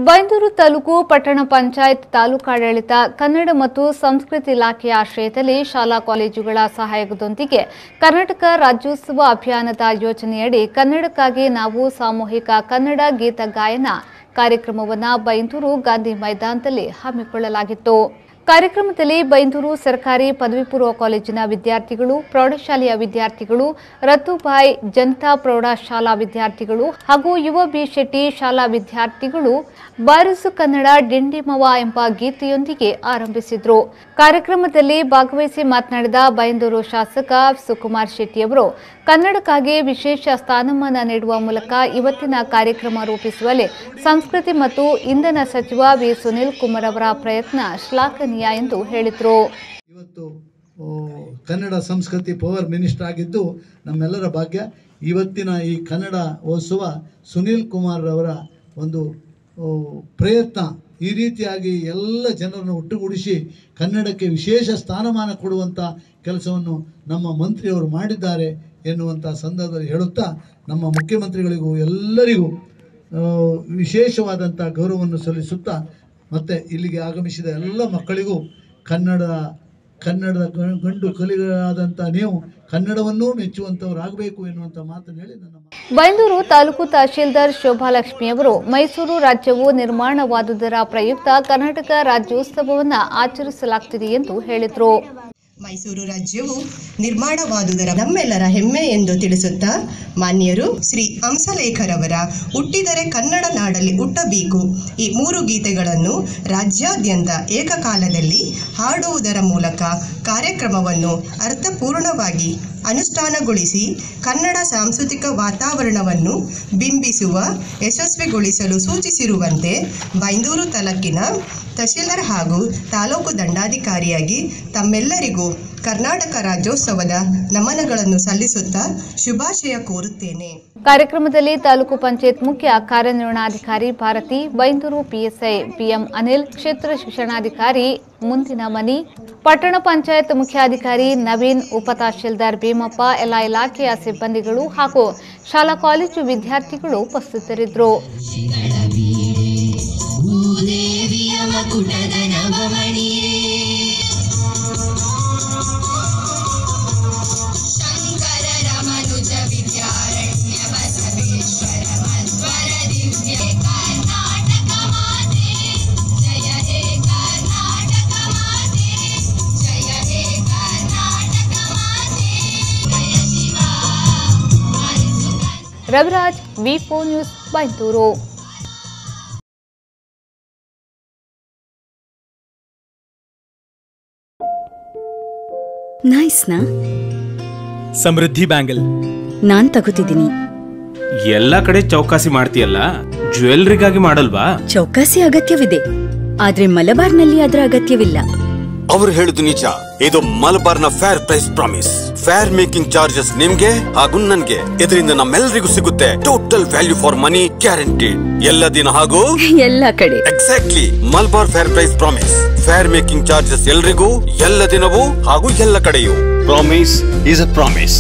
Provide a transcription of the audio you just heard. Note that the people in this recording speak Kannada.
ಬೈಂದೂರು ತಾಲೂಕು ಪಟ್ಟಣ ಪಂಚಾಯತ್ ತಾಲೂಕಾಡಳಿತ ಕನ್ನಡ ಮತ್ತು ಸಂಸ್ಕೃತಿ ಇಲಾಖೆಯ ಆಶ್ರಯದಲ್ಲಿ ಶಾಲಾ ಕಾಲೇಜುಗಳ ಸಹಯೋಗದೊಂದಿಗೆ ಕರ್ನಾಟಕ ರಾಜ್ಯೋತ್ಸವ ಅಭಿಯಾನದ ಯೋಜನೆಯಡಿ ಕನ್ನಡಕ್ಕಾಗಿ ನಾವು ಸಾಮೂಹಿಕ ಕನ್ನಡ ಗೀತ ಗಾಯನ ಕಾರ್ಯಕ್ರಮವನ್ನು ಬೈಂದೂರು ಗಾಂಧಿ ಮೈದಾನದಲ್ಲಿ ಹಮ್ಮಿಕೊಳ್ಳಲಾಗಿತ್ತು। ಕಾರ್ಯಕ್ರಮದಲ್ಲಿ ಬೈಂದೂರು ಸರ್ಕಾರಿ ಪದವಿ ಪೂರ್ವ ಕಾಲೇಜಿನ ವಿದ್ಯಾರ್ಥಿಗಳು, ಪ್ರೌಢಶಾಲೆಯ ವಿದ್ಯಾರ್ಥಿಗಳು, ರತುಬಾಯಿ ಜನತಾ ಪ್ರೌಢಶಾಲಾ ವಿದ್ಯಾರ್ಥಿಗಳು ಹಾಗೂ ಯುವ ಬಿ ಶೆಟ್ಟಿ ಶಾಲಾ ವಿದ್ಯಾರ್ಥಿಗಳು ಬಾರಿಸು ಕನ್ನಡ ಡಿಂಡಿಮವ ಎಂಬ ಗೀತೆಯೊಂದಿಗೆ ಆರಂಭಿಸಿದರು। ಕಾರ್ಯಕ್ರಮದಲ್ಲಿ ಭಾಗವಹಿಸಿ ಮಾತನಾಡಿದ ಬೈಂದೂರು ಶಾಸಕ ಸುಕುಮಾರ್ ಶೆಟ್ಟಿ ಅವರು ಕನ್ನಡಕ್ಕಾಗಿ ವಿಶೇಷ ಸ್ಥಾನಮಾನ ನೀಡುವ ಮೂಲಕ ಇವತ್ತಿನ ಕಾರ್ಯಕ್ರಮ ರೂಪಿಸುವಲ್ಲಿ ಸಂಸ್ಕೃತಿ ಮತ್ತು ಇಂಧನ ಸಚಿವ ವಿ ಸುನೀಲ್ ಕುಮಾರ್ ಅವರ ಪ್ರಯತ್ನ ಶ್ಲಾಘನೀಯ ಎಂದು ಹೇಳಿದರು। ಇವತ್ತು ಕನ್ನಡ ಸಂಸ್ಕೃತಿ ಪವರ್ ಮಿನಿಸ್ಟರ್ ಆಗಿದ್ದು ನಮ್ಮೆಲ್ಲರ ಭಾಗ್ಯ। ಇವತ್ತಿನ ಈ ಕನ್ನಡ ಉತ್ಸವ ಸುನೀಲ್ ಕುಮಾರ್ ಅವರ ಒಂದು ಪ್ರಯತ್ನ ಈ ರೀತಿಯಾಗಿ ಎಲ್ಲ ಜನರನ್ನು ಒಟ್ಟುಗೂಡಿಸಿ ಕನ್ನಡಕ್ಕೆ ವಿಶೇಷ ಸ್ಥಾನಮಾನ ಕೊಡುವಂಥ ಕೆಲಸವನ್ನು ನಮ್ಮ ಮಂತ್ರಿಯವರು ಮಾಡಿದ್ದಾರೆ ಎನ್ನುವಂಥ ಸಂದರ್ಭದಲ್ಲಿ ಹೇಳುತ್ತಾ ನಮ್ಮ ಮುಖ್ಯಮಂತ್ರಿಗಳಿಗೂ ಎಲ್ಲರಿಗೂ ವಿಶೇಷವಾದಂಥ ಗೌರವವನ್ನು ಸಲ್ಲಿಸುತ್ತಾ ಮತ್ತೆ ಇಲ್ಲಿಗೆ ಆಗಮಿಸಿದ ಎಲ್ಲ ಮಕ್ಕಳಿಗೂ ಕನ್ನಡದ ಗಂಡು ಕಲಿಗಳಾದಂಥ ನೀವು ಕನ್ನಡವನ್ನೂ ಮೆಚ್ಚುವಂಥವರಾಗಬೇಕು ಎನ್ನುವಂಥ ಮಾತನ್ನು ಹೇಳಿ ನನ್ನ ಬೈಂದೂರು ತಾಲೂಕು ತಹಶೀಲ್ದಾರ್ ಶೋಭಾಲಕ್ಷ್ಮಿ ಅವರು ಮೈಸೂರು ರಾಜ್ಯವು ನಿರ್ಮಾಣವಾದುದರ ಪ್ರಯುಕ್ತ ಕರ್ನಾಟಕ ರಾಜ್ಯೋತ್ಸವವನ್ನು ಆಚರಿಸಲಾಗುತ್ತಿದೆ ಎಂದು ಹೇಳಿದರು। ಮೈಸೂರು ರಾಜ್ಯವು ನಿರ್ಮಾಣವಾದುದರ ನಮ್ಮೆಲ್ಲರ ಹೆಮ್ಮೆ ಎಂದು ತಿಳಿಸುತ್ತಾ ಮಾನ್ಯರು ಶ್ರೀ ಹಂಸಲೇಖರವರ ಹುಟ್ಟಿದರೆ ಕನ್ನಡ ನಾಡಲ್ಲಿ ಹುಟ್ಟಬೇಕು ಈ 3 ಗೀತೆಗಳನ್ನು ರಾಜ್ಯಾದ್ಯಂತ ಏಕಕಾಲದಲ್ಲಿ ಹಾಡುವುದರ ಮೂಲಕ ಕಾರ್ಯಕ್ರಮವನ್ನು ಅರ್ಥಪೂರ್ಣವಾಗಿ ಅನುಷ್ಠಾನಗೊಳಿಸಿ ಕನ್ನಡ ಸಾಂಸ್ಕೃತಿಕ ವಾತಾವರಣವನ್ನು ಬಿಂಬಿಸುವ ಯಶಸ್ವಿಗೊಳಿಸಲು ಸೂಚಿಸಿರುವಂತೆ ಬೈಂದೂರು ತಾಲೂಕಿನ ತಹಶೀಲ್ದಾರ್ ಹಾಗೂ ತಾಲೂಕು ದಂಡಾಧಿಕಾರಿಯಾಗಿ ತಮ್ಮೆಲ್ಲರಿಗೂ ಕರ್ನಾಟಕ ರಾಜ್ಯೋತ್ಸವದ ನಮನಗಳನ್ನು ಸಲ್ಲಿಸುತ್ತಾ ಶುಭಾಶಯ ಕೋರುತ್ತೇನೆ। ಕಾರ್ಯಕ್ರಮದಲ್ಲಿ ತಾಲೂಕು ಪಂಚಾಯತ್ ಮುಖ್ಯ ಕಾರ್ಯನಿರ್ವಹಣಾಧಿಕಾರಿ ಭಾರತಿ, ಬೈಂದೂರು ಪಿಎಸ್ಐ ಬಿಎಂ ಅನಿಲ್, ಕ್ಷೇತ್ರ ಶಿಕ್ಷಣಾಧಿಕಾರಿ ಮುಂದಿನ ಮನಿ, ಪಟ್ಟಣ ಪಂಚಾಯತ್ ಮುಖ್ಯಾಧಿಕಾರಿ ನವೀನ್, ಉಪ ತಹಶೀಲ್ದಾರ್ ಭೀಮಪ್ಪ, ಎಲ್ಲ ಇಲಾಖೆಯ ಸಿಬ್ಬಂದಿಗಳು ಹಾಗೂ ಶಾಲಾ ಕಾಲೇಜು ವಿದ್ಯಾರ್ಥಿಗಳು ಉಪಸ್ಥಿತರಿದ್ದರು। ರವಿರಾಜ್, ವಿ4 ನ್ಯೂಸ್, ಬೈಂದೂರು। ನೈಸ್ ನಾ? ಸಮೃದ್ಧಿ ಬ್ಯಾಂಗಲ್ ನಾನ್ ತಗೋತಿದ್ದೀನಿ। ಎಲ್ಲ ಕಡೆ ಚೌಕಾಸಿ ಮಾಡ್ತೀಯಲ್ಲ, ಜ್ಯುವೆಲ್ಲರಿಗಾಗಿ ಮಾಡಲ್ವಾ? ಚೌಕಾಸಿ ಅಗತ್ಯವಿದೆ, ಆದ್ರೆ ಮಲಬಾರ್ನಲ್ಲಿ ಅದರ ಅಗತ್ಯವಿಲ್ಲ। ಅವರು ಹೇಳುದು ನಿಜ, ಇದು ಮಲಬಾರ್ನ fair price promise. Fair making charges ನಿಮ್ಗೆ ಹಾಗೂ ನನ್ಗೆ, ಇದರಿಂದ ನಮ್ಮೆಲ್ಲರಿಗೂ ಸಿಗುತ್ತೆ total value for money guaranteed, ಎಲ್ಲ ದಿನ ಹಾಗೂ ಎಲ್ಲ ಕಡೆ। Exactly, Malabar fair price promise, fair making charges ಎಲ್ರಿಗೂ, ಎಲ್ಲ ದಿನವೂ ಹಾಗೂ ಎಲ್ಲ ಕಡೆಯೂ। Promise is a promise.